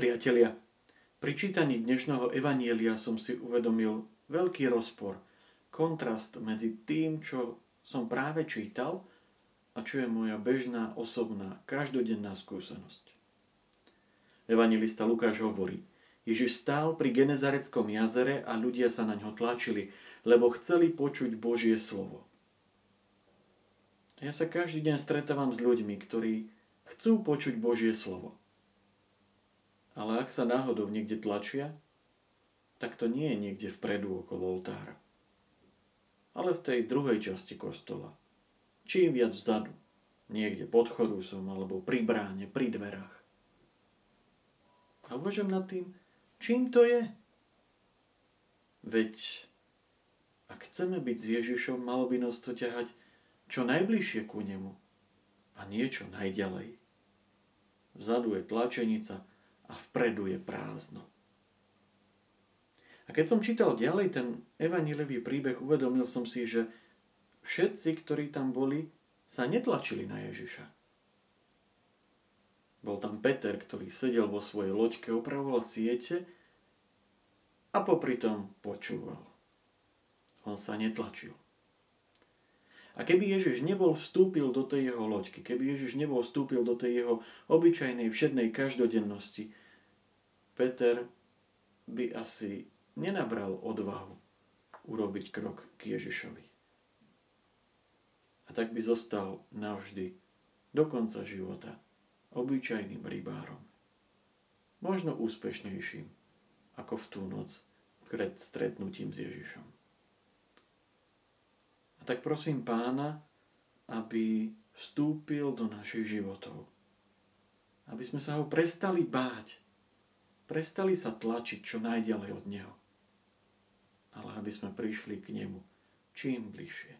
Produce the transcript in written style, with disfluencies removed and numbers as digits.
priatelia, pri čítaní dnešného evanjelia som si uvedomil veľký rozpor, kontrast medzi tým, čo som práve čítal a čo je moja bežná, osobná, každodenná skúsenosť. Evanjelista Lukáš hovorí: Ježiš stál pri Genezareckom jazere a ľudia sa na ňo tlačili, lebo chceli počuť Božie slovo. Ja sa každý deň stretávam s ľuďmi, ktorí chcú počuť Božie slovo. Ale ak sa náhodou niekde tlačia, tak to nie je niekde vpredu okolo oltára, ale v tej druhej časti kostola. Čím viac vzadu, niekde pod chorusom alebo pri bráne, pri dverách. A uvažujem nad tým, čím to je? Veď ak chceme byť s Ježišom, malo by nás to ťahať čo najbližšie ku nemu a niečo najďalej. Vzadu je tlačenica a vpredu je prázdno. A keď som čítal ďalej ten evanjeliový príbeh, uvedomil som si, že všetci, ktorí tam boli, sa netlačili na Ježiša. Bol tam Peter, ktorý sedel vo svojej loďke, opravoval siete a popri tom počúval. On sa netlačil. A keby Ježiš nebol vstúpil do tej jeho loďky, keby Ježiš nebol vstúpil do tej jeho obyčajnej, všednej každodennosti, Peter by asi nenabral odvahu urobiť krok k Ježišovi. A tak by zostal navždy, do konca života, obyčajným rybárom. Možno úspešnejším, ako v tú noc pred stretnutím s Ježišom. A tak prosím Pána, aby vstúpil do našich životov. Aby sme sa ho prestali báť. Prestali sa tlačiť čo najďalej od neho. Ale aby sme prišli k nemu čím bližšie.